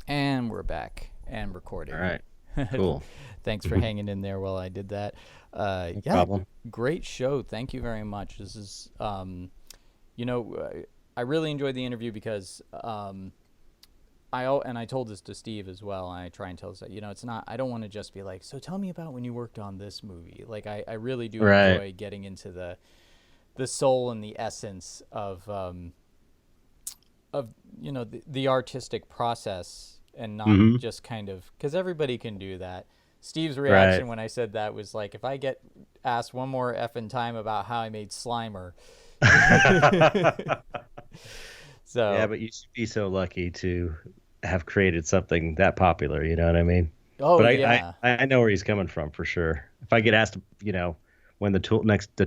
And we're back and All recording. right. Cool. Thanks for hanging in there while I did that. No Yeah, problem. great show. Thank you very much. This is, you know, I really enjoyed the interview because and I told this to Steve as well. And I try and tell us that it's not. I don't want to just be like, so tell me about when you worked on this movie. Like I really do Right. enjoy getting into the soul and the essence of the artistic process and not Hmm. just kind of because everybody can do that. Steve's Right. reaction when I said that was like, if I get asked one more effing time about how I made Slimer. Yeah, So, but you should be so lucky to have created something that popular, you know what I mean? oh But yeah. I know where he's coming from for sure. If I get asked, when the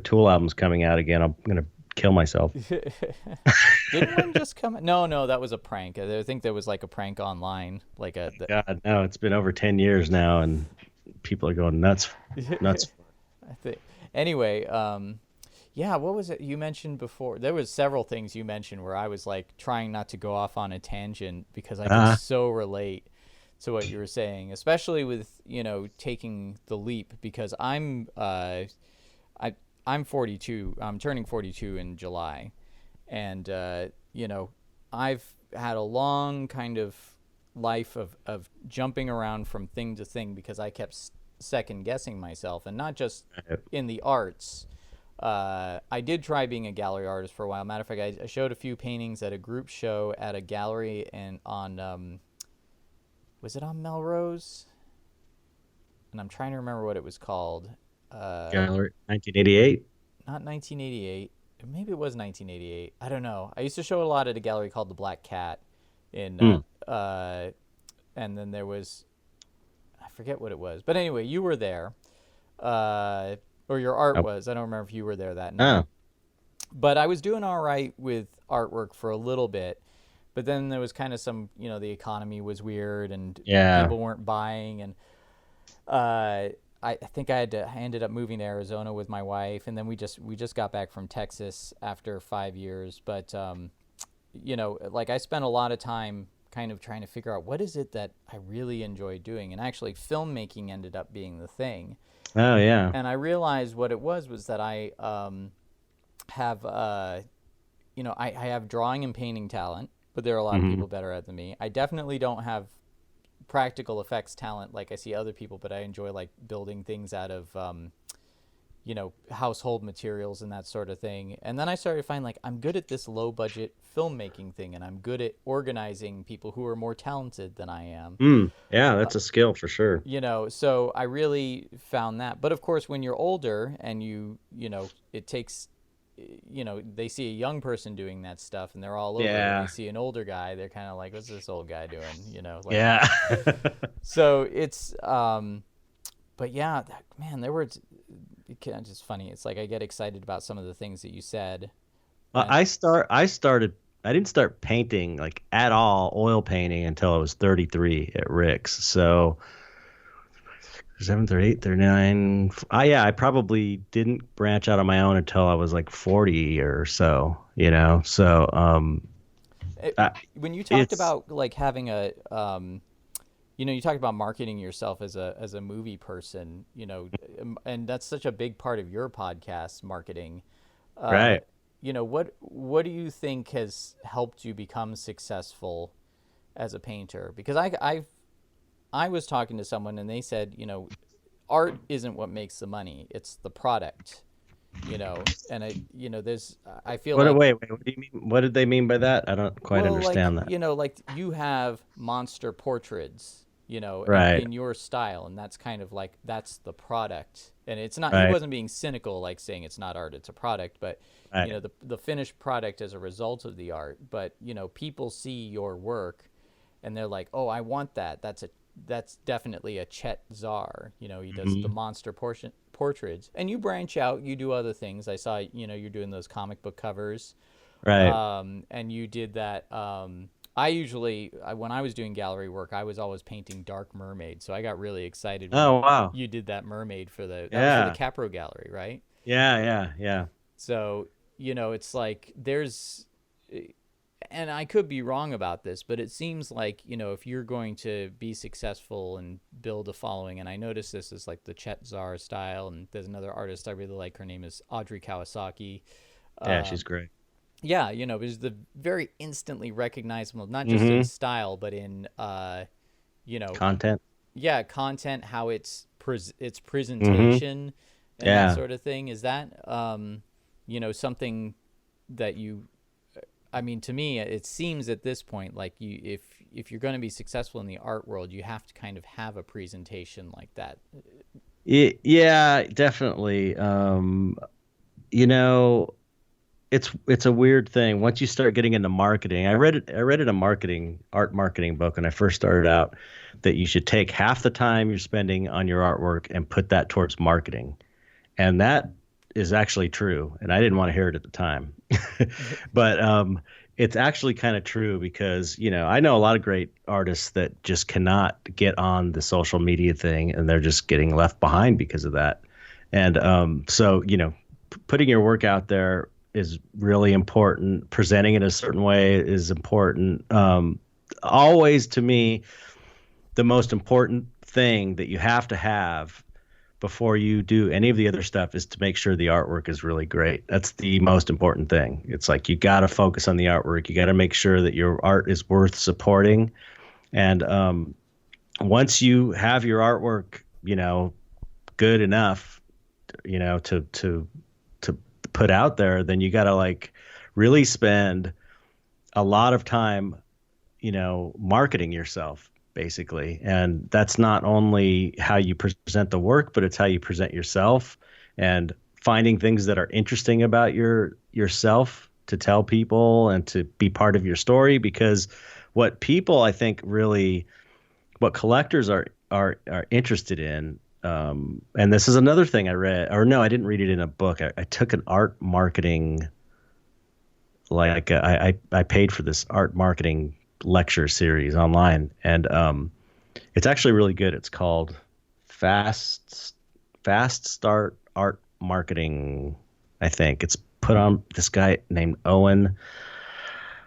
Tool album's coming out again, I'm gonna kill myself. Didn't one just come? No, no, that was a prank. I think there was like a prank online, like God, no, it's been over 10 years now and people are going nuts, nuts. I think. Anyway, yeah, what was it you mentioned before? There was several things you mentioned where I was like trying not to go off on a tangent because I could Uh, so relate to what you were saying, especially with, taking the leap because I I'm 42. I'm turning 42 in July. And I've had a long kind of life of jumping around from thing to thing because I kept second guessing myself, and not just in the arts. I did try being a gallery artist for a while. Matter of fact, I showed a few paintings at a group show at a gallery and on was it on Melrose? And I'm trying to remember what it was called. Uh, Gallery 1988. Not 1988. Maybe it was 1988. I don't know. I used to show a lot at a gallery called the Black Cat in Hmm. and then there was, I forget what it was. But anyway, you were there. Or your art Oh, was. I don't remember if you were there that night. oh, But I was doing all right with artwork for a little bit. But then there was kind of some, the economy was weird and yeah. people weren't buying. And uh, I think I ended up moving to Arizona with my wife, and then we just got back from Texas after 5 years. But like I spent a lot of time kind of trying to figure out what is it that I really enjoy doing, and actually filmmaking ended up being the thing. Oh, yeah. And I realized what it was that I have I have drawing and painting talent, but there are a lot of Hmm. people better at than me. I definitely don't have practical effects talent like I see other people, but I enjoy like building things out of household materials and that sort of thing. And then I started to find like I'm good at this low budget filmmaking thing, and I'm good at organizing people who are more talented than I am. Mm. Yeah, that's a skill for sure. So I really found that. But of course, when you're older and it takes, they see a young person doing that stuff and they're all over it. And they Yeah. see an older guy, they're kind of like, what's this old guy doing? Like, Yeah. so it's, but yeah, man, there were, it's just funny. It's like I get excited about some of the things that you said. And I didn't start painting like at all, oil painting until I was 33 at Rick's. So seventh or eighth or nine. Yeah, I probably didn't branch out on my own until I was like 40 or so, you know? So, it, I, when you talked it's about like having you talked about marketing yourself as a movie person, and that's such a big part of your podcast marketing. Uh, right. what do you think has helped you become successful as a painter? Because I was talking to someone and they said, art isn't what makes the money; it's the product. And there's I feel What, like wait, what do you mean? What did they mean by that? I don't quite well, like, understand that. like you have monster portraits, Right. in your style, and that's kind of like that's the product. And it's not he Right. wasn't being cynical like saying it's not art, it's a product, but Right. the finished product as a result of the art. But, people see your work and they're like, "Oh, I want that. That's definitely a Chet Czar. He does the Hmm. monster portraits." And you branch out, you do other things. I saw, you're doing those comic book covers, Right. and you did that. When I was doing gallery work, I was always painting Dark Mermaid. So I got really excited when Oh, wow. you did that mermaid that was for the Yeah. Capro Gallery, right? Yeah. Yeah. Yeah. So, it's like there's, and I could be wrong about this, but it seems like, if you're going to be successful and build a following, and I notice this is like the Chet Zar style, and there's another artist I really like. Her name is Audrey Kawasaki. Yeah, she's great. Yeah, it's the very instantly recognizable, not just in Mm-hmm. style, but in, you know, Content. yeah, content, how its Mm-hmm. presentation and that Yeah. sort of thing. Is that, something that I mean, to me, it seems at this point like if you're going to be successful in the art world, you have to kind of have a presentation like that. Yeah, definitely. You know, it's a weird thing. Once you start getting into marketing, I read in a art marketing book when I first started out that you should take half the time you're spending on your artwork and put that towards marketing. And that is actually true. And I didn't want to hear it at the time. But it's actually kind of true because, I know a lot of great artists that just cannot get on the social media thing and they're just getting left behind because of that. And so, putting your work out there is really important. Presenting it a certain way is important. Always, to me, the most important thing that you have to have before you do any of the other stuff is to make sure the artwork is really great. That's the most important thing. It's like you got to focus on the artwork. You got to make sure that your art is worth supporting. And once you have your artwork, good enough, to put out there, then you got to like really spend a lot of time, marketing yourself basically. And that's not only how you present the work, but it's how you present yourself and finding things that are interesting about yourself to tell people and to be part of your story. Because what people, I think, really, what collectors are interested in, and this is another thing I read, or no, I didn't read it in a book. I took an art marketing, like I paid for this art marketing lecture series online, and it's actually really good. It's called Fast Start Art Marketing. I think it's put on this guy named Owen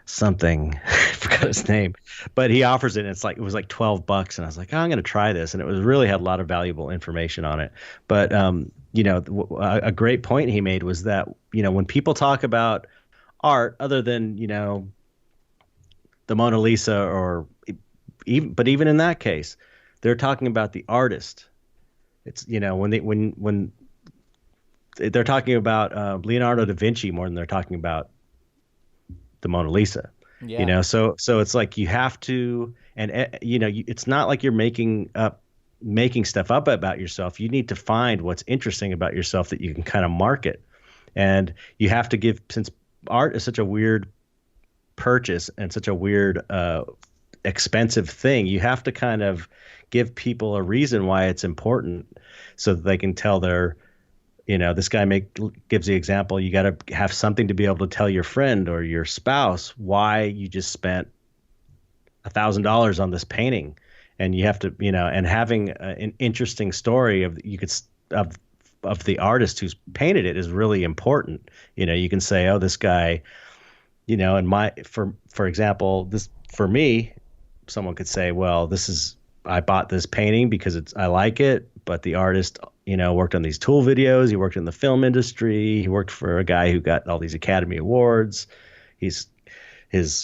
something. I forgot his name, but he offers it. And it was like $12, and I was like, oh, I'm going to try this, and it was really had a lot of valuable information on it. But a great point he made was that when people talk about art, other than the Mona Lisa, or even in that case, they're talking about the artist. It's when they're talking about Leonardo da Vinci more than they're talking about the Mona Lisa. Yeah. So it's like you have to, and it's not like you're making stuff up about yourself. You need to find what's interesting about yourself that you can kind of market, and you have to give, since art is such a weird purchase and such a weird expensive thing, you have to kind of give people a reason why it's important so that they can tell their, this guy gives the example, you got to have something to be able to tell your friend or your spouse why you just spent $1,000 on this painting. And you have to, and having an interesting story of the artist who's painted it is really important. You can say, oh, this guy, for example, this, for me, someone could say, well, I bought this painting because I like it, but the artist, worked on these tool videos. He worked in the film industry. He worked for a guy who got all these Academy Awards. He's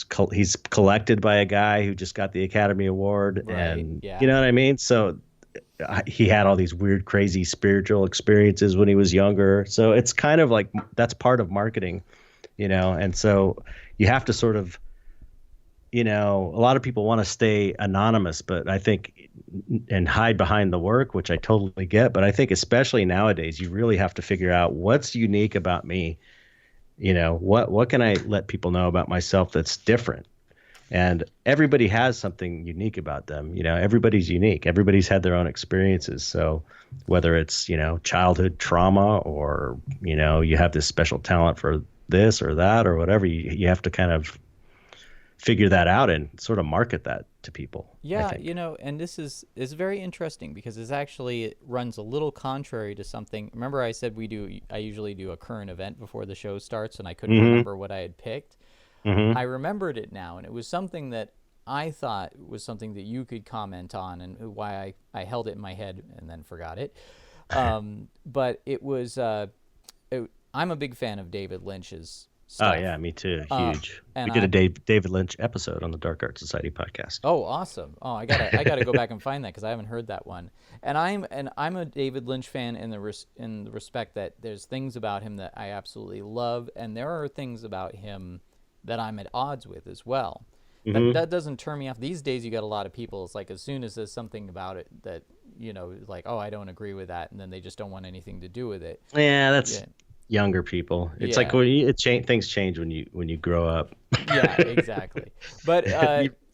collected by a guy who just got the Academy Award. Right. And Yeah. you know what I mean? So he had all these weird, crazy spiritual experiences when he was younger. So it's kind of like, that's part of marketing, and so you have to sort of, a lot of people want to stay anonymous, but I think, and hide behind the work, which I totally get. But I think especially nowadays, you really have to figure out what's unique about me. What can I let people know about myself that's different? And everybody has something unique about them. Everybody's unique. Everybody's had their own experiences. So whether it's, childhood trauma, or, you have this special talent for this or that or whatever, you have to kind of figure that out and sort of market that to people. Yeah, I think. and this is very interesting because it runs a little contrary to something. Remember, I said I usually do a current event before the show starts, and I couldn't Mm-hmm. remember what I had picked. Mm-hmm. I remembered it now, and it was something that I thought was something that you could comment on, and why I held it in my head and then forgot it. But it was, I'm a big fan of David Lynch's Oh stuff. yeah, me too. Huge. And We did a I David Lynch episode on the Dark Art Society podcast. Oh, awesome! Oh, I gotta go back and find that because I haven't heard that one. And I'm a David Lynch fan in the respect that there's things about him that I absolutely love, and there are things about him that I'm at odds with as well. But Hmm. that doesn't turn me off. These days, you got a lot of people. It's like as soon as there's something about it that like, oh, I don't agree with that, and then they just don't want anything to do with it. Yeah, that's Yeah, younger people. It's like yeah. when things change when you grow up. Yeah, exactly. But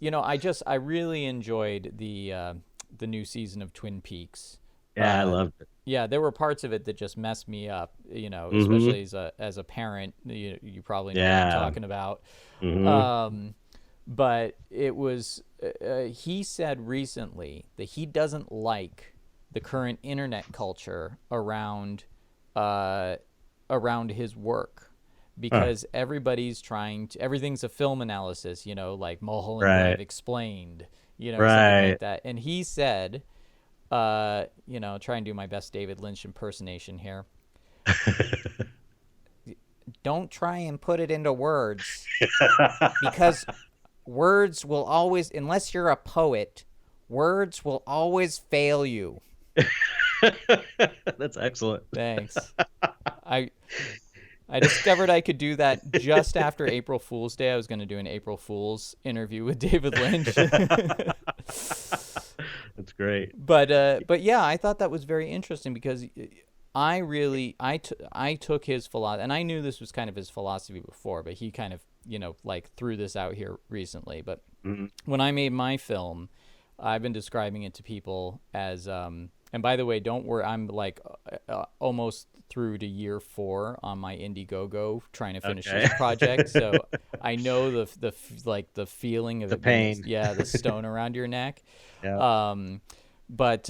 You- I really enjoyed the new season of Twin Peaks. yeah, I Uh, loved it. yeah, there were parts of it that just messed me up. Hmm. Especially as a parent, you probably know what I'm Yeah. talking about. Hmm. Um, but it was he said recently that he doesn't like the current internet culture uh, around his work Huh. because everything's a film analysis, like Mulholland Right. Drive explained, something like Right. that. And he said, try and do my best David Lynch impersonation here. Don't try and put it into words because words will always, unless you're a poet, words will always fail you. That's excellent. Thanks. I I discovered I could do that just after April Fool's Day. I was going to do an April Fool's interview with David Lynch. That's great. But yeah, I thought that was very interesting because I took his philosophy, and I knew this was kind of his philosophy before, but he kind of like threw this out here recently. But Mhm. when I made my film, I've been describing it to people as and by the way, don't worry, I'm like almost through to year 4 on my Indiegogo trying to finish Okay. this project. So I know like the feeling of The it being, pain. yeah, the stone around your neck. Yeah. Um, but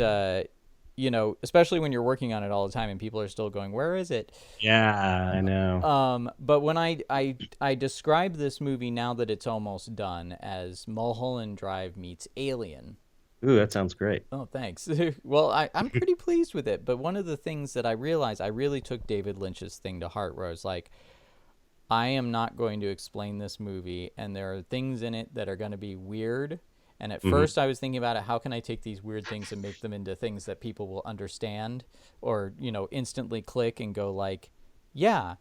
especially when you're working on it all the time and people are still going, "Where is it?" Yeah, I know. But when I describe this movie now that it's almost done as Mulholland Drive meets Alien. Ooh, that sounds great. Oh, thanks. Well, I'm pretty pleased with it. But one of the things that I realized, I really took David Lynch's thing to heart, where I was like, I am not going to explain this movie, and there are things in it that are going to be weird. And at Hmm. first, I was thinking about it: how can I take these weird things and make them into things that people will understand, or instantly click and go like, yeah,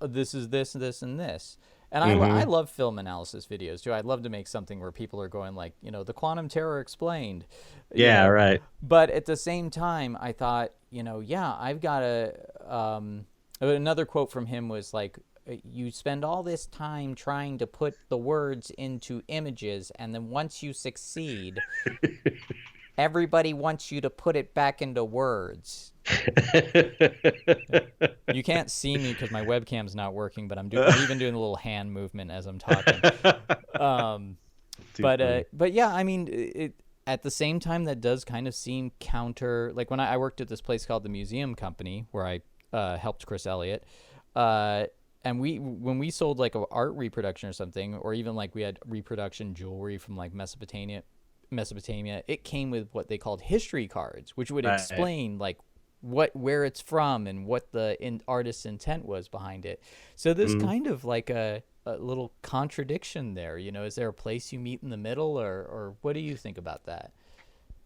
this is this, this, and this. And I Hmm. love film analysis videos too. I'd love to make something where people are going like, the quantum terror explained, you Yeah, know. right. But at the same time, I thought, yeah, I've got to. Another quote from him was like, you spend all this time trying to put the words into images, and then once you succeed, everybody wants you to put it back into words. You can't see me because my webcam's not working, but I'm even doing a little hand movement as I'm talking. Um, Too funny. but yeah, I mean, at the same time that does kind of seem counter. Like when I worked at this place called the Museum Company, where I helped Chris Elliott, and when we sold like an art reproduction or something, or even like we had reproduction jewelry from like Mesopotamia, it came with what they called history cards, which would Right. explain like where it's from and what the artist's intent was behind it. So there's Mhm. kind of like a little contradiction there. Is there a place you meet in the middle, or what do you think about that?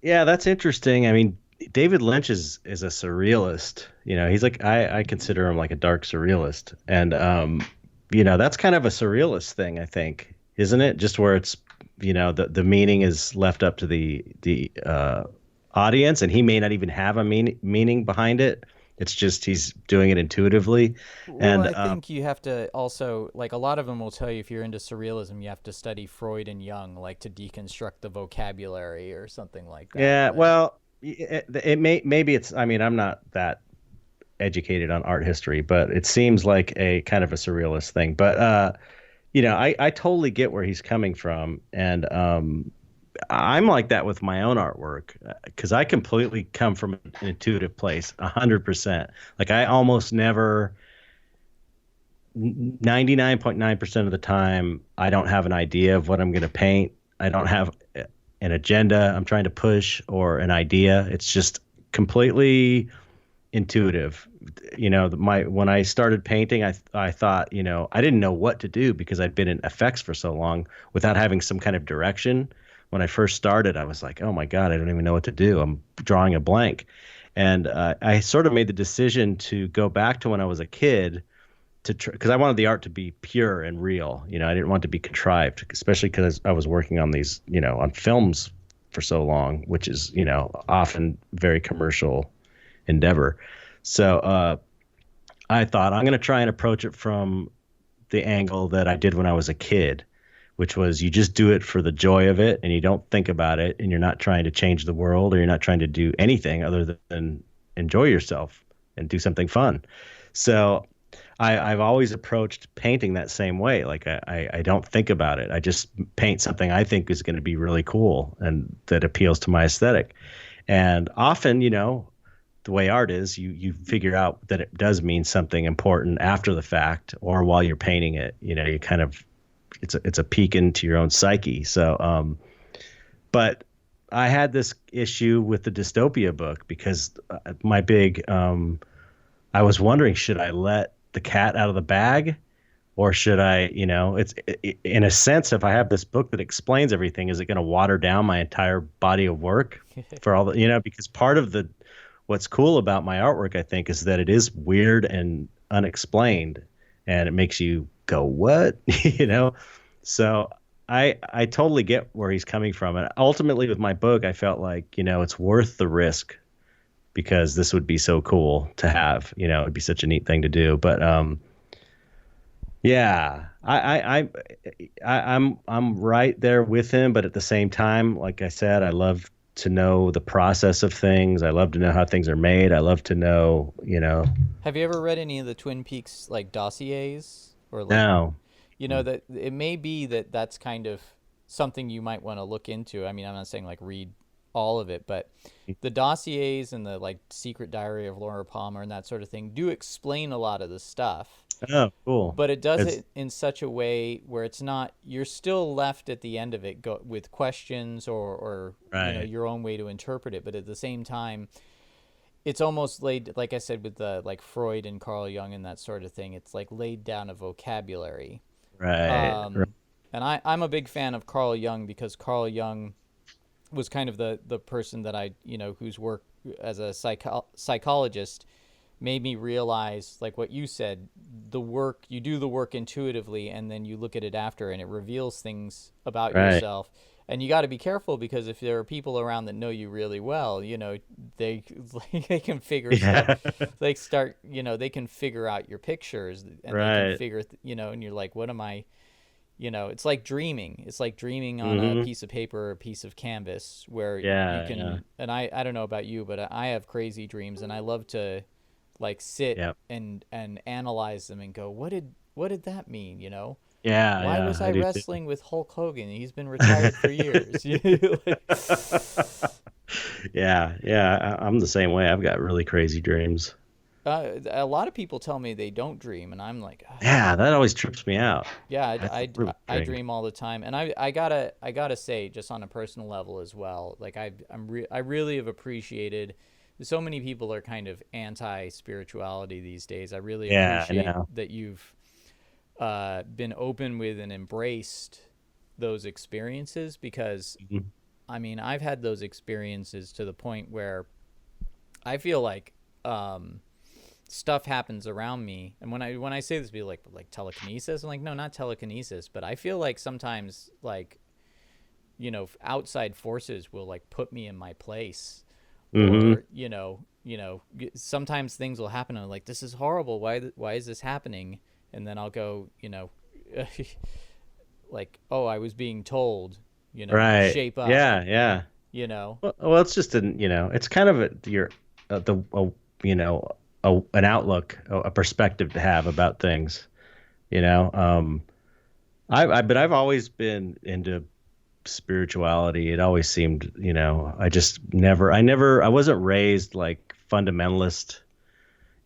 Yeah, that's interesting. I mean, David Lynch is a surrealist. He's like I consider him like a dark surrealist. And that's kind of a surrealist thing, I think, isn't it? Just where it's the meaning is left up to the audience, and he may not even have a meaning behind it. It's just he's doing it intuitively. Well, And I think you have to also, like, a lot of them will tell you if you're into surrealism, you have to study Freud and Jung, like to deconstruct the vocabulary or something like that. yeah, But well, it maybe it's. I mean, I'm not that educated on art history, but it seems like a kind of a surrealist thing. But I totally get where he's coming from, and I'm like that with my own artwork because I completely come from an intuitive place, 100%. Like I almost never 99.9% of the time, I don't have an idea of what I'm going to paint. I don't have an agenda I'm trying to push or an idea. It's just completely intuitive. My when I started painting, I thought, I didn't know what to do because I'd been in effects for so long without having some kind of direction. When I first started, I was like, oh my God, I don't even know what to do. I'm drawing a blank. And I sort of made the decision to go back to when I was a kid to because I wanted the art to be pure and real. I didn't want it to be contrived, especially because I was working on these, on films for so long, which is, often very commercial endeavor. So I thought I'm going to try and approach it from the angle that I did when I was a kid, which was you just do it for the joy of it and you don't think about it and you're not trying to change the world or you're not trying to do anything other than enjoy yourself and do something fun. So I've always approached painting that same way. Like I don't think about it. I just paint something I think is going to be really cool and that appeals to my aesthetic. And often, the way art is, you figure out that it does mean something important after the fact or while you're painting it. You kind of it's a peek into your own psyche. So, but I had this issue with the dystopia book because my big I was wondering, should I let the cat out of the bag or should I, in a sense, if I have this book that explains everything, is it going to water down my entire body of work for all the, because part of what's cool about my artwork, I think, is that it is weird and unexplained and it makes you go, what, So I totally get where he's coming from. And ultimately with my book, I felt like, it's worth the risk because this would be so cool to have, it'd be such a neat thing to do. But, yeah, I'm right there with him. But at the same time, like I said, I love to know the process of things. I love to know how things are made. I love to know, Have you ever read any of the Twin Peaks like dossiers or like no. that it may be that that's kind of something you might want to look into. I mean, I'm not saying like read all of it, but the dossiers and the like Secret Diary of Laura Palmer and that sort of thing do explain a lot of the stuff. Oh, cool. But it does it in such a way where it's not, you're still left at the end of it with questions or Right. your own way to interpret it. But at the same time, it's almost laid, like I said, with the like Freud and Carl Jung and that sort of thing. It's like laid down a vocabulary. Right. Right. And I'm a big fan of Carl Jung because Carl Jung was kind of the person that whose work as a psychologist made me realize, like what you said, you do the work intuitively and then you look at it after and it reveals things about Right. yourself. And you got to be careful because if there are people around that know you really well, they they can figure Yeah. stuff. They start, they can figure out your pictures and they can Right. figure, and you're like, what am I? It's like dreaming. It's like dreaming on a Mm-hmm. piece of paper or a piece of canvas where you Yeah. can, Yeah. and I don't know about you, but I have crazy dreams and I love to like sit Yeah. and analyze them and go, what did that mean? Yeah. Why Yeah. was I I do too. wrestling with Hulk Hogan? He's been retired for years. Like, Yeah. Yeah. I'm the same way. I've got really crazy dreams. a lot of people tell me they don't dream, and I'm like, "Ah, Yeah. That always trips me out. yeah, That's really I strange. dream all the time, and I gotta say, just on a personal level as well, like I really have appreciated. So many people are kind of anti spirituality these days. I really Yeah. I appreciate know. that you've been open with and embraced those experiences because Mhm. I mean I've had those experiences to the point where I feel like stuff happens around me, and when I say this, be like telekinesis. I'm like, no, not telekinesis, but I feel like sometimes like outside forces will like put me in my place, Mhm. or sometimes things will happen and I'm like, this is horrible. Why is this happening? And then I'll go, like, oh, I was being told, Right. shape up, Yeah. Yeah. you know. Well, it's just it's kind of your you know, an outlook, a perspective to have about things. You know, but I've always been into spirituality. It always seemed, I just never, I wasn't raised like fundamentalist.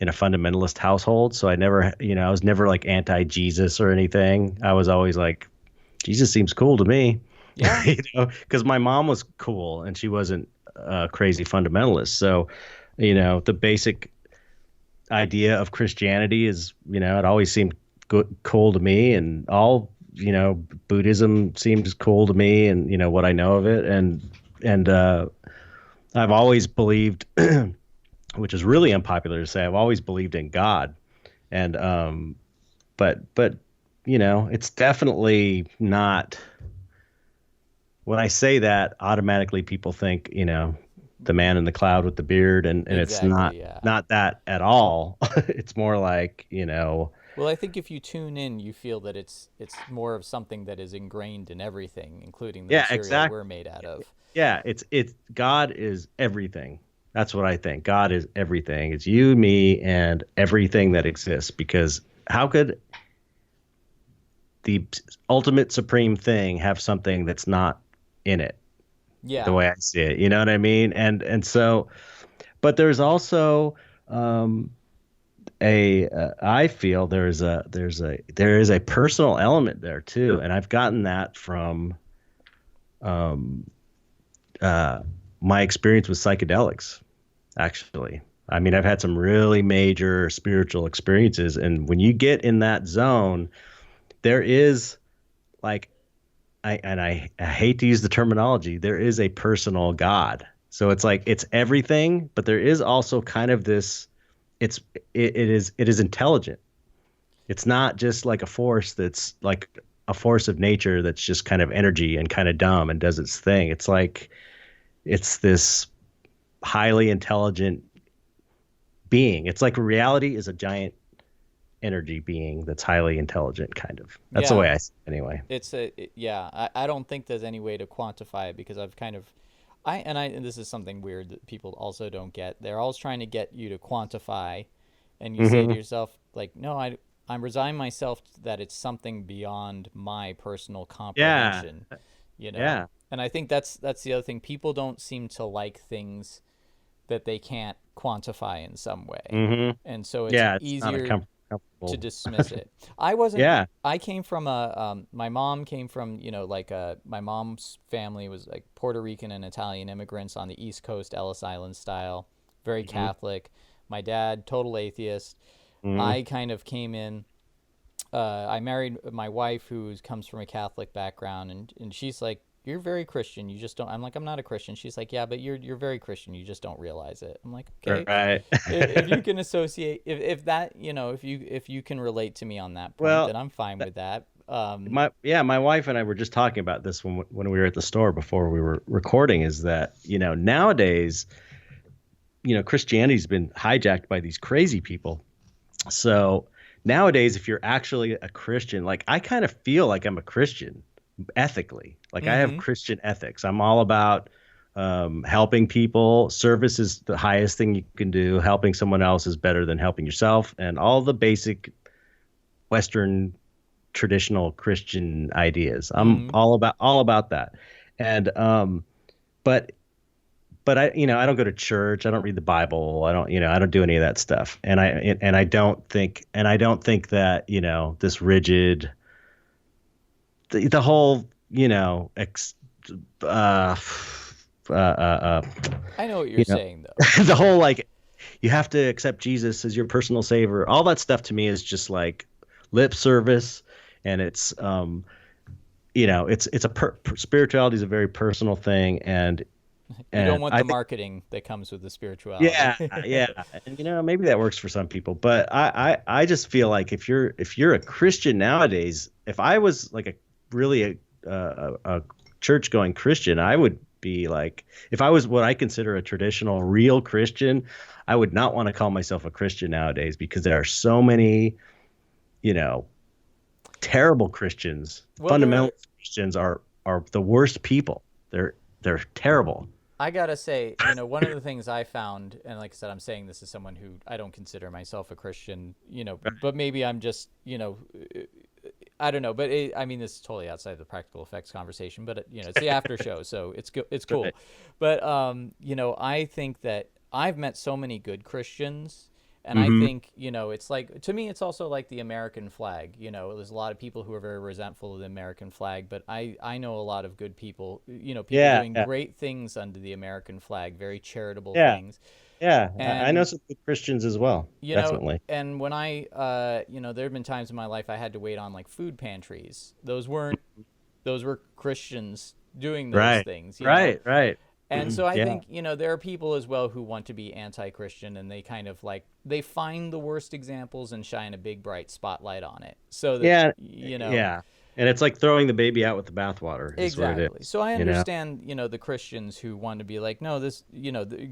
in a fundamentalist household, so I never, I was never like anti-Jesus or anything. I was always like, Jesus seems cool to me, Yeah. because my mom was cool and she wasn't a crazy fundamentalist. So, the basic idea of Christianity is, it always seemed good, cool to me, and all, Buddhism seems cool to me, and what I know of it, and I've always believed, which is really unpopular to say, I've always believed in God, and but it's definitely not. When I say that, automatically people think, the man in the cloud with the beard, and it's Exactly. Yeah. not that at all. It's more like, Well, I think if you tune in, you feel that it's more of something that is ingrained in everything, including the yeah, material exactly. we're made out of. Yeah, it's God is everything. That's what I think. God is everything. It's you, me, and everything that exists. Because how could the ultimate supreme thing have something that's not in it? The Yeah. way I see it, you know what I mean? And so, but there's also I feel there is a personal element there too, and I've gotten that from um my experience with psychedelics, actually. I mean, I've had some really major spiritual experiences, and when you get in that zone, there is like I hate to use the terminology, there is a personal God. So it's like it's everything, but there is also kind of this it's it is intelligent. It's not just like a force that's like a force of nature that's just kind of energy and kind of dumb and does its thing. It's like it's this highly intelligent being. It's like reality is a giant energy being that's highly intelligent, kind of. That's the Yeah. way I see it anyway. Yeah. I don't think there's any way to quantify it because I've kind of and this is something weird that people also don't get. They're always trying to get you to quantify, and you say to Hmm. yourself like, no, I'm resigning myself that it's something beyond my personal Yeah, comprehension, you know. yeah. And I think that's the other thing. People don't seem to like things that they can't quantify in some way, Hmm. and so it's Yeah, it's not a easier to comfortable. dismiss it. I wasn't. Yeah. I came from a. My mom came from like my mom's family was like Puerto Rican and Italian immigrants on the East Coast, Ellis Island style, very Hmm. Catholic. My dad, total atheist. Hmm. I kind of came in. I married my wife who comes from a Catholic background, and she's like, "You're very Christian. You just don't." I'm like, "I'm not a Christian." She's like, "Yeah, but you're very Christian. You just don't realize it." I'm like, "Okay, Right. if you can associate, if that, if you can relate to me on that point, Well, then I'm fine with that." my wife and I were just talking about this when we were at the store before we were recording, is that, nowadays, Christianity's been hijacked by these crazy people. So nowadays, if you're actually a Christian, like I kind of feel like I'm a Christian ethically. Like I have Mm-hmm. Christian ethics. I'm all about helping people. Service is the highest thing you can do. Helping someone else is better than helping yourself, and all the basic Western traditional Christian ideas. I'm Mm-hmm. all about that. And but I don't go to church. I don't read the Bible. I don't do any of that stuff. And I don't think that, this rigid, the whole, uh, uh, uh, I know what you're you know, saying though. the whole like you have to accept Jesus as your personal savior. All that stuff to me is just like lip service, and it's spirituality is a very personal thing, and You don't and want I the think. marketing that comes with the spirituality. Yeah, yeah, and maybe that works for some people, but I just feel like if you're a Christian nowadays, if I was like a really a church going Christian, I would be like, if I was what I consider a traditional real Christian, I would not want to call myself a Christian nowadays, because there are so many, you know terrible Christians. Well, Fundamental Christians are the worst people. They're terrible. I gotta say, one of the things I found, and like I said, I'm saying this as someone who I don't consider myself a Christian, but maybe I'm just, I don't know, but I mean, this is totally outside the practical effects conversation, but it's the after show, so it's cool. Right. But I think that I've met so many good Christians, And I Hmm. think, it's like, to me, it's also like the American flag. There's a lot of people who are very resentful of the American flag, but I know a lot of good people, people Yeah, doing yeah, great things under the American flag, very charitable yeah, things. yeah. I know And, some good Christians as well. Definitely. and when there have been times in my life I had to wait on like food pantries. Those were Christians doing those Right, things. right, right. And so I Yeah, think, there are people as well who want to be anti-Christian, and they kind of like, they find the worst examples and shine a big bright spotlight on it so that, yeah, yeah. And it's like throwing the baby out with the bathwater is what it exactly. is, So I you know? understand, the Christians who want to be like, no, this,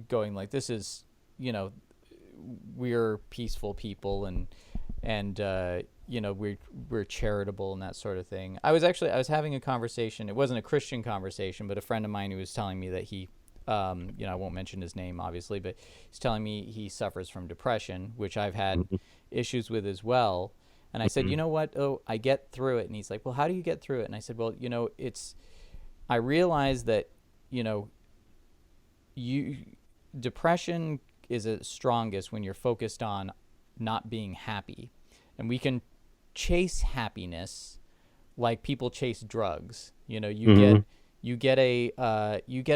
going like, this is, you know, we're peaceful people, and we're charitable and that sort of thing. I was having a conversation. It wasn't a Christian conversation, but a friend of mine who was telling me that he, I won't mention his name obviously, but he's telling me he suffers from depression, which I've had Mhm, issues with as well. And I said, mhm. you know what? Oh, I get through it. And he's like, well, how do you get through it? And I said, well, I realize that, you know, you depression is at strongest when you're focused on not being happy, and we can chase happiness like people chase drugs. You get Mhm.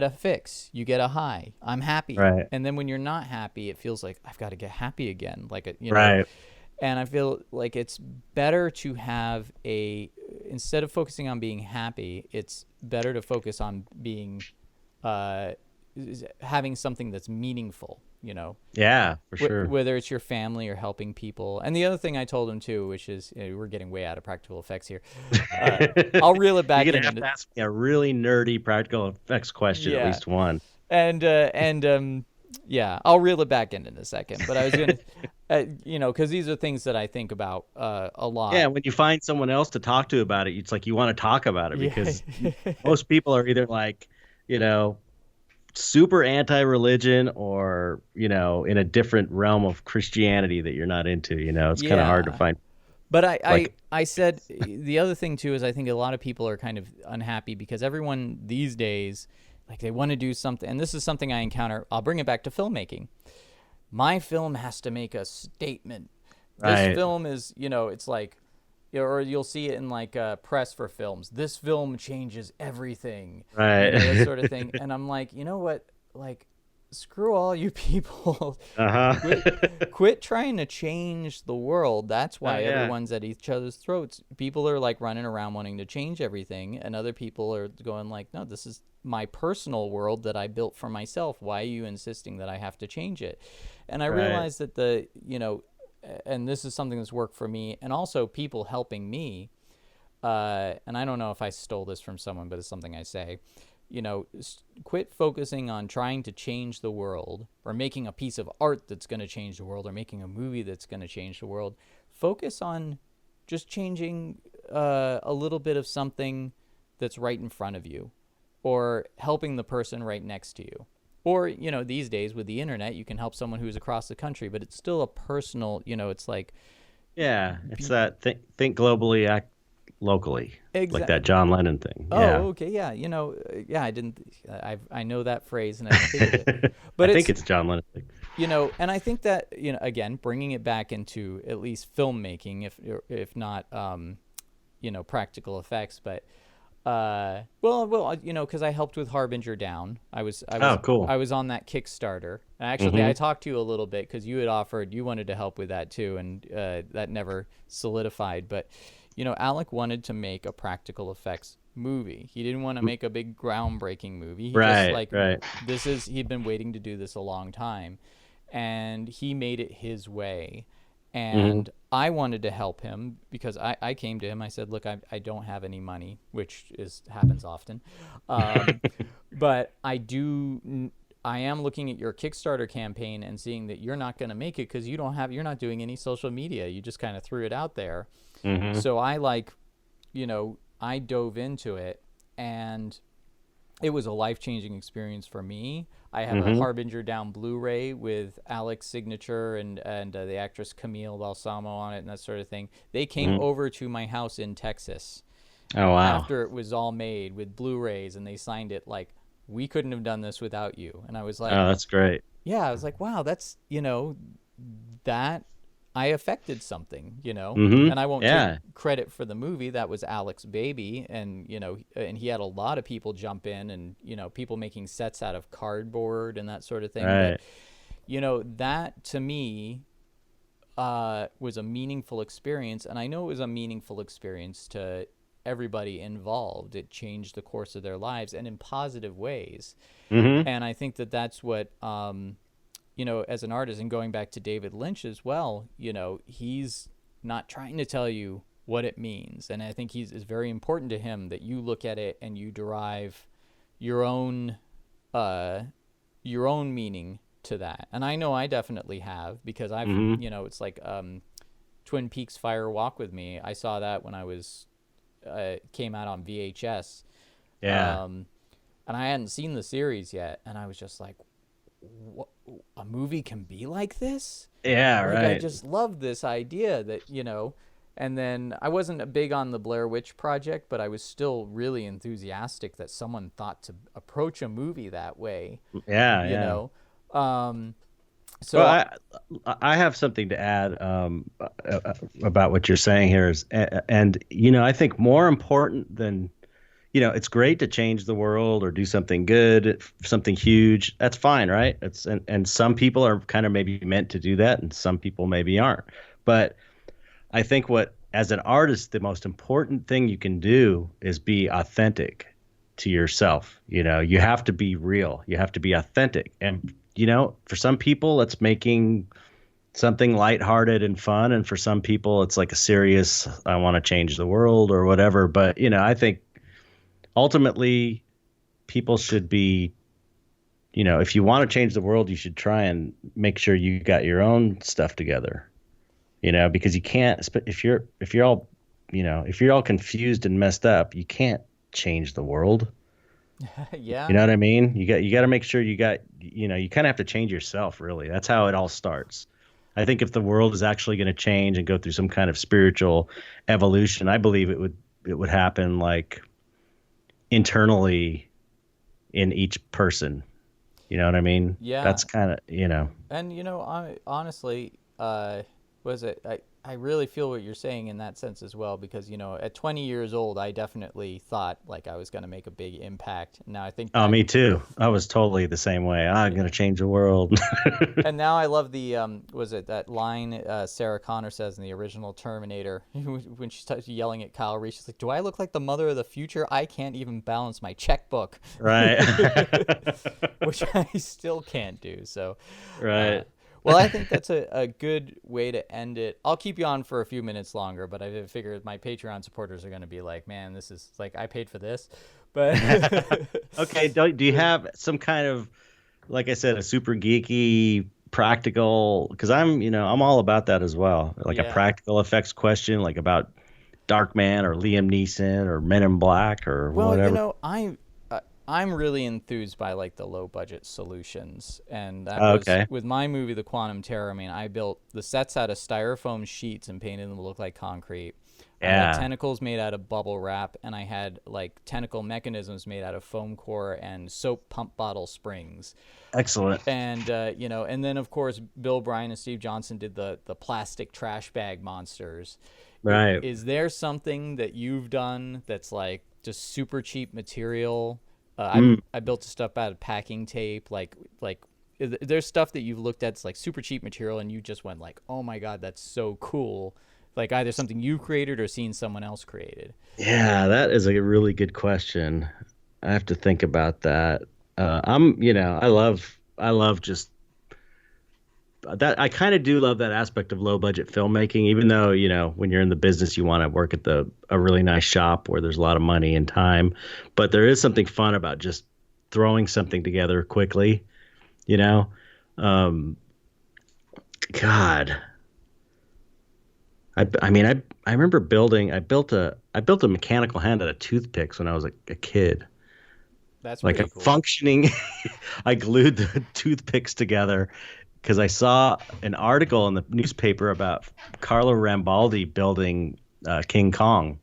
a fix, you get a high. I'm happy, Right, and then when you're not happy, it feels like I've got to get happy again. right. And I feel like it's better to have instead of focusing on being happy, it's better to focus on being uh, having something that's meaningful. Yeah, for sure. Whether it's your family or helping people. And the other thing I told him too, which is, we're getting way out of practical effects here. Uh, I'll reel it You're back gonna in. have to ask me a really nerdy practical effects question, at Yeah, least one. yeah, I'll reel it back in a second. But I was gonna, because these are things that I think about a Yeah, lot. when you find someone else to talk to about it, it's like you want to talk about it Yeah, because most people are either like, you know, super anti-religion or, in a different realm of Christianity that you're not into, It's kind of hard to yeah. find But I, I, like I said the other thing too is I think a lot of people are kind of unhappy because everyone these days, like they want to do something, and this is something I encounter. I'll bring it back to filmmaking. My film has to make a statement. This right, film is, it's like, or you'll see it in like press for films. This film changes everything, that right. sort of thing. And I'm like, you know what? Like, screw all you people. Uh-huh. Quit trying to change the world. That's Oh why yeah. everyone's at each other's throats. People are like running around wanting to change everything, and other people are going like, no, this is my personal world that I built for myself. Why are you insisting that I have to change it? And I Right. realized that and this is something that's worked for me, and also people helping me. And I don't know if I stole this from someone, but it's something I say. Quit focusing on trying to change the world, or making a piece of art that's going to change the world, or making a movie that's going to change the world. Focus on just changing a little bit of something that's right in front of you, or helping the person right next to you. Or, these days with the internet, you can help someone who's across the country, but it's still a personal, it's like, Yeah, it's be, that think globally, act locally, like exact. that John Lennon thing. Yeah. Oh, okay, yeah, yeah. I didn't. I know that phrase, and I didn't think of it. I But think it's, it's John Lennon thing. and I think that, again, bringing it back into at least filmmaking, if not, practical effects, but well, because I helped with Harbinger Down. Oh, cool. I was on that Kickstarter. And actually, I Hmm. talked to you a little bit because you had offered, you wanted to help with that too, and that never solidified. But Alec wanted to make a practical effects movie. He didn't want to make a big groundbreaking movie. He just Right, like, right. he'd been waiting to do this a long time, and he made it his way. Hmm. And I wanted to help him because I came to him. I said, look, I don't have any money, which happens often. Um, but I am looking at your Kickstarter campaign and seeing that you're not going to make it because you're not doing any social media. You just kind of threw it out there. Hmm. So I dove into it, and it was a life-changing experience for me. I have a Hmm. Harbinger Down Blu-ray with Alec's signature and the actress Camille Balsamo on it and that sort of thing. They came Hmm. over to my house in Texas Oh wow. after it was all made with Blu-rays, and they signed it like, we couldn't have done this without you. And I was like, Oh, that's great. yeah, I was like, wow, that I affected something, Mm-hmm. and I won't take Yeah. credit for the movie. That was Alex baby. And, and he had a lot of people jump in, and, people making sets out of cardboard and that sort of thing. But, Right. that to me, was a meaningful experience. And I know it was a meaningful experience to everybody involved. It changed the course of their lives, and in positive ways. Mm-hmm. And I think that that's what, as an artist, and going back to David Lynch as well, he's not trying to tell you what it means. And I think it's very important to him that you look at it and you derive your own, meaning to that. And I know I definitely have, because I've, Mm-hmm. it's like, Twin Peaks Fire Walk with Me. I saw that when I was, came out on VHS. Yeah. And I hadn't seen the series yet. And I was just like, what, a movie can be like this? Yeah. Like, I Right. just loved this idea that, and then I wasn't big on the Blair Witch Project, but I was still really enthusiastic that someone thought to approach a movie that way, Yeah. you Yeah. know? Um, Well, so, I have something to add about what you're saying here is, and I think more important than, it's great to change the world or do something good, something huge. That's fine, right? And some people are kind of maybe meant to do that, and some people maybe aren't. But I think as an artist, the most important thing you can do is be authentic to yourself. You have to be real. You have to be authentic. And, for some people, it's making something lighthearted and fun. And for some people, it's like a serious, I want to change the world or whatever. But, I think ultimately people should be, if you want to change the world, you should try and make sure you got your own stuff together. Because you can't, if you're all, if you're all confused and messed up, you can't change the world. You yeah. know what I mean? You got to make sure you got, you kind of have to change yourself, really. That's how it all starts. I think if the world is actually going to change and go through some kind of spiritual evolution, I believe it would happen like internally in each person. You know what I mean? Yeah. That's kind of, And, I honestly, was it, I really feel what you're saying in that sense as well, because, at 20 years old, I definitely thought like I was going to make a big impact. Now I think oh, back, me too. I was totally the same way. I'm going yeah. to change the world. And now I love the, was it that line Sarah Connor says in the original Terminator when she starts yelling at Kyle Reese, she's like, "Do I look like the mother of the future? I can't even balance my checkbook." Right. Which I still can't do. So, Right. well, I think that's a good way to end it. I'll keep you on for a few minutes longer, but I figured my Patreon supporters are going to be like, man, this is like, I paid for this. But Okay. Do you have some kind of, like I said, a super geeky practical? Because I'm all about that as well. Like a yeah. practical effects question, like about Darkman or Liam Neeson or Men in Black or Well, whatever. I'm really enthused by like the low budget solutions, and that Oh, was okay. with my movie The Quantum Terror. I mean, I built the sets out of styrofoam sheets and painted them to look like concrete. I had Yeah. tentacles made out of bubble wrap, and I had like tentacle mechanisms made out of foam core and soap pump bottle springs. Excellent. And and then of course Bill Bryan and Steve Johnson did the plastic trash bag monsters. Right. Is there something that you've done that's like just super cheap material? Mm. I built stuff out of packing tape. There's stuff that you've looked at, it's like super cheap material, and you just went like, oh my god, that's so cool. Like either something you created or seen someone else created. Yeah, that is a really good question. I have to think about that. I love just that. I kind of do love that aspect of low budget filmmaking, even though, when you're in the business, you want to work at a really nice shop where there's a lot of money and time. But there is something fun about just throwing something together quickly, you know? Um, God, I mean, I remember I built a mechanical hand out of toothpicks when I was a kid, That's like a pretty cool. functioning. I glued the toothpicks together because I saw an article in the newspaper about Carlo Rambaldi building King Kong.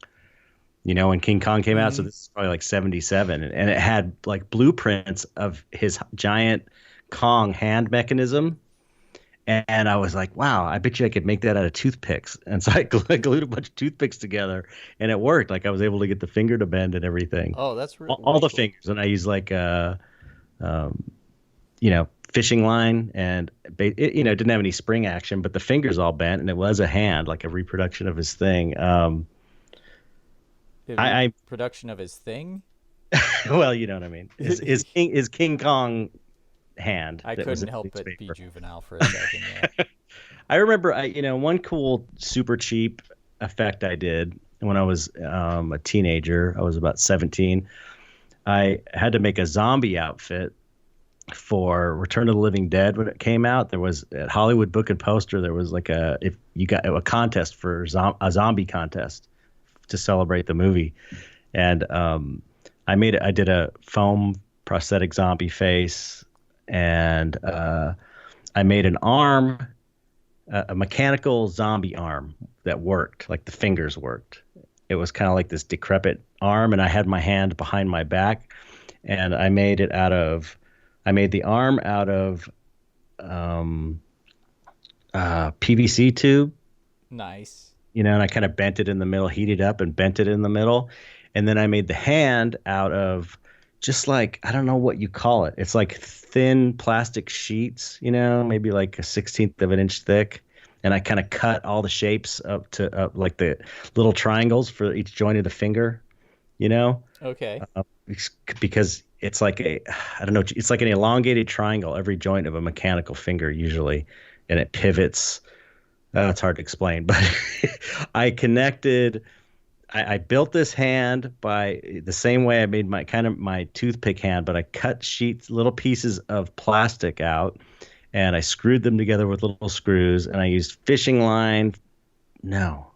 When King Kong came out, so Hmm. this is probably like 77, and it had like blueprints of his giant Kong hand mechanism. And I was like, wow, I bet you I could make that out of toothpicks. And so I glued a bunch of toothpicks together, and it worked. Like I was able to get the finger to bend and everything, Oh, that's all way the cool. fingers. And I used like um, fishing line, and it didn't have any spring action, but the fingers all bent, and it was a hand, like a reproduction of his thing. The I reproduction of his thing. well, you know what I mean. His King Kong hand I that was couldn't in help but be newspaper. juvenile for a second. Yeah. I remember, one cool, super cheap effect I did when I was a teenager. I was about 17. I had to make a zombie outfit for Return of the Living Dead when it came out. There was at Hollywood Book and Poster. There was like if you got a contest for a zombie contest to celebrate the movie, and I did a foam prosthetic zombie face, and I made an arm, a mechanical zombie arm that worked, like the fingers worked. It was kind of like this decrepit arm, and I had my hand behind my back, and I made the arm out of um, PVC tube, Nice. and I kind of bent it in the middle, heated up and bent it in the middle. And then I made the hand out of just like, I don't know what you call it. It's like thin plastic sheets, maybe like a 16th of an inch thick. And I kind of cut all the shapes up like the little triangles for each joint of the finger, you know, Okay. uh, because it's like I don't know, it's like an elongated triangle, every joint of a mechanical finger usually, and it pivots. It's hard to explain, but I connected. I built this hand by the same way I made my toothpick hand, but I cut sheets, little pieces of plastic out, and I screwed them together with little screws, and I used fishing line. No,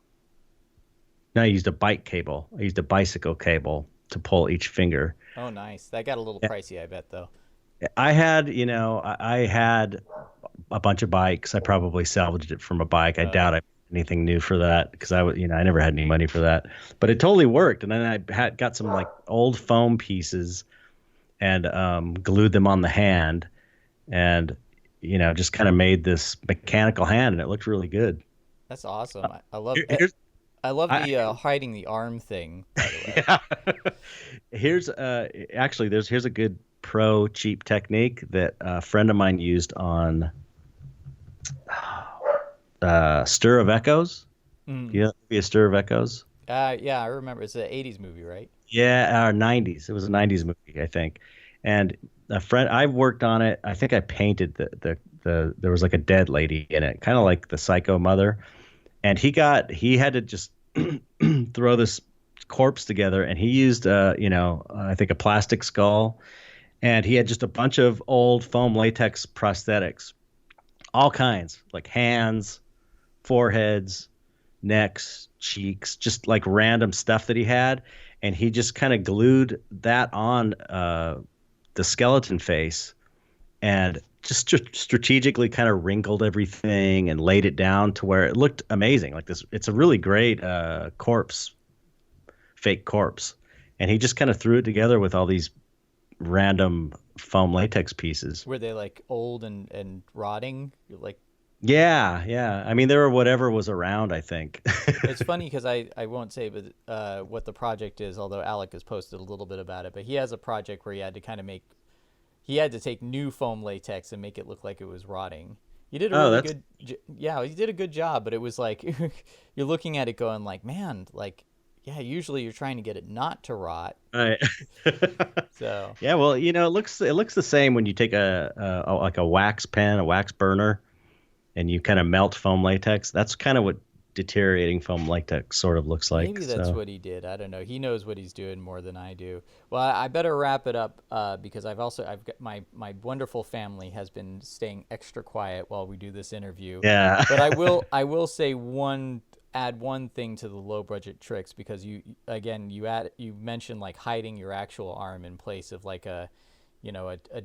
no, I used a bike cable. I used a bicycle cable to pull each finger. Oh, nice. That got a little pricey, I bet, though. I had a bunch of bikes. I probably salvaged it from a bike. I doubt I bought anything new for that because I never had any money for that. But it totally worked. And then I got some like old foam pieces and glued them on the hand, and just kind of made this mechanical hand, and it looked really good. That's awesome. I love Here's I love I, the hiding the arm thing, by the way. yeah. Here's actually here's a good pro cheap technique that a friend of mine used on Stir of Echoes. Mm. Yeah, be a Stir of Echoes. Yeah, I remember. It's an '80s movie, right? Yeah, our 90s. It was a 90s movie, I think. And a friend, I worked on it. I think I painted there was like a dead lady in it, kind of like the Psycho Mother. And he had to just throw this corpse together, and he used I think a plastic skull, and he had just a bunch of old foam latex prosthetics, all kinds, like hands, foreheads, necks, cheeks, just like random stuff that he had. And he just kind of glued that on the skeleton face, and just strategically kind of wrinkled everything and laid it down to where it looked amazing. Like this, it's a really great fake corpse. And he just kind of threw it together with all these random foam latex pieces. Were they like old and rotting? Like, Yeah, yeah. I mean, there were whatever was around, I think. it's funny because I won't say but what the project is, although Alec has posted a little bit about it. But he has a project where he had to kind of he had to take new foam latex and make it look like it was rotting. He did a Oh, really that's good, yeah, he did a good job. But it was like you're looking at it going like, man, like, yeah, usually you're trying to get it not to rot. right. So Yeah, well, it looks the same when you take like a wax pen, a wax burner, and you kind of melt foam latex. That's kind of what deteriorating foam latex sort of looks like. maybe that's So what he did. I don't know. He knows what he's doing more than I do. Well, I better wrap it up because I've got my wonderful family has been staying extra quiet while we do this interview. yeah. But I will say add one thing to the low budget tricks because you mentioned like hiding your actual arm in place of like a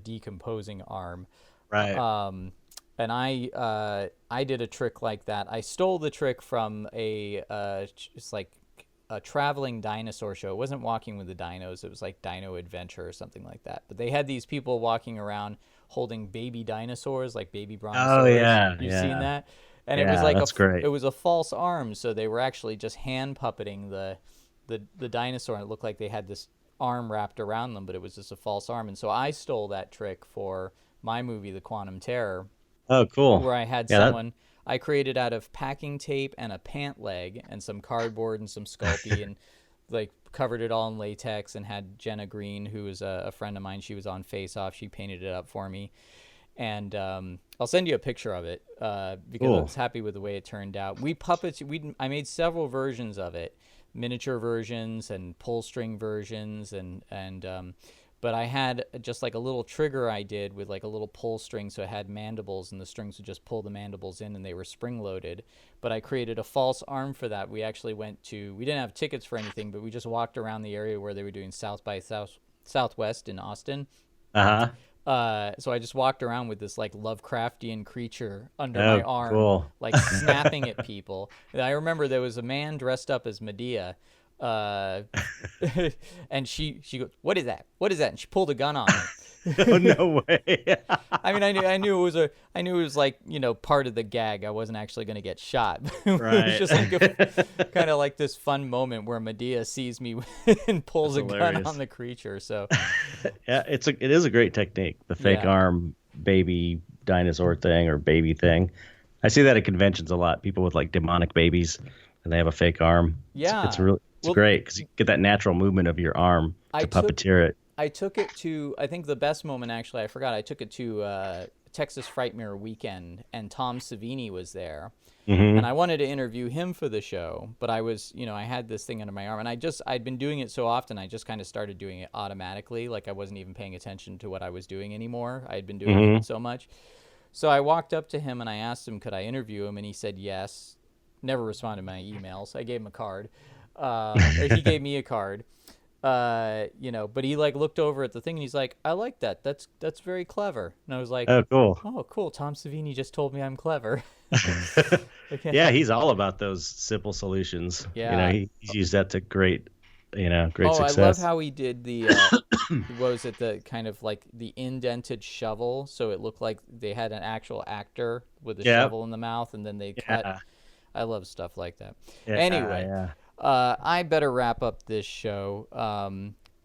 decomposing arm. Right. Um, and I did a trick like that. I stole the trick from it's like a traveling dinosaur show. It wasn't Walking with the Dinos. It was like Dino Adventure or something like that. But they had these people walking around holding baby dinosaurs, like baby Oh brontosaurus. yeah, You've seen yeah, that? And it was yeah. like That's great. it was a false arm, so they were actually just hand puppeting the dinosaur, and it looked like they had this arm wrapped around them, but it was just a false arm. And so I stole that trick for my movie, The Quantum Terror, Oh, cool. where I had Yeah, that someone I created out of packing tape and a pant leg and some cardboard and some Sculpey, and like covered it all in latex, and had Jenna Green, who is a friend of mine. She was on Face Off. She painted it up for me. And I'll send you a picture of it because I cool. was happy with the way it turned out. I made several versions of it, miniature versions and pull string versions, and but I had just like a little trigger I did with like a little pull string, so it had mandibles, and the strings would just pull the mandibles in, and they were spring loaded. But I created a false arm for that. We actually we didn't have tickets for anything, but we just walked around the area where they were doing South by Southwest in Austin. Uh-huh. So I just walked around with this like Lovecraftian creature under my Oh, arm, cool. like snapping at people. And I remember there was a man dressed up as Medea, uh, and she goes, "What is that? What is that?" And she pulled a gun on me. Oh, no way. I mean, I knew it was like, part of the gag. I wasn't actually going to get shot. It was Right. just like kind of like this fun moment where Medea sees me and pulls That's a gun hilarious. on the creature. So Yeah, it is a great technique. The fake Yeah. arm baby dinosaur thing or baby thing. I see that at conventions a lot. People with like demonic babies and they have a fake arm. Yeah. It's Well, great because you get that natural movement of your arm I to took puppeteer it. I took it to, I think the best moment, actually, I forgot. I took it to Texas Frightmare Weekend, and Tom Savini was there. Hmm. And I wanted to interview him for the show, but I had this thing under my arm, and I'd been doing it so often, I just kind of started doing it automatically. Like I wasn't even paying attention to what I was doing anymore. I had been doing Hmm. it so much. So I walked up to him and I asked him, could I interview him? And he said yes. Never responded to my emails. I gave him a card. Or he gave me a card. But he like looked over at the thing and he's like, I like that. That's very clever. And I was like, Oh, cool. oh, cool. Tom Savini just told me I'm clever. Okay. Yeah, he's all about those simple solutions. Yeah. He's used that to great Oh, success. I love how he did the what was it, the kind of like the indented shovel, so it looked like they had an actual actor with a Yeah. shovel in the mouth, and then they cut. Yeah. I love stuff like that. Yeah, Anyway, yeah. I better wrap up this show.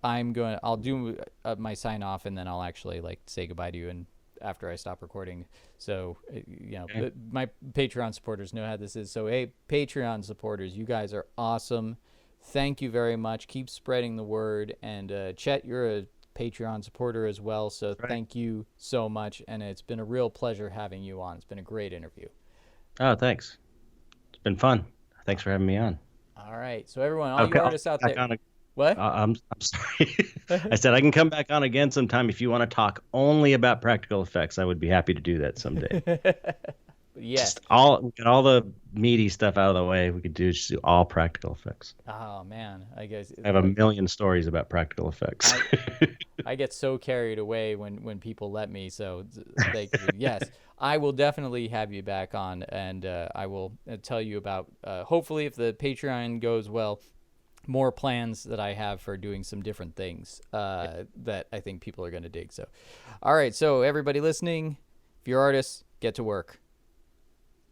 I'll do my sign off, and then I'll actually like say goodbye to you and after I stop recording. So, Okay. my Patreon supporters know how this is. So, hey, Patreon supporters, you guys are awesome. Thank you very much. Keep spreading the word. And Chet, you're a Patreon supporter as well. So Right. thank you so much. And it's been a real pleasure having you on. It's been a great interview. Oh, thanks. It's been fun. Thanks for having me on. All right. So everyone, all Okay, you I'll artists out come back there. on What? I'm sorry. I said I can come back on again sometime if you want to talk only about practical effects. I would be happy to do that someday. Yes. We got all the meaty stuff out of the way. We could just do all practical effects. Oh man, I guess I have a million stories about practical effects. I get so carried away when people let me. So yes, I will definitely have you back on, and I will tell you about hopefully, if the Patreon goes well, more plans that I have for doing some different things that I think people are going to dig. So, all right. So everybody listening, if you're artists, get to work.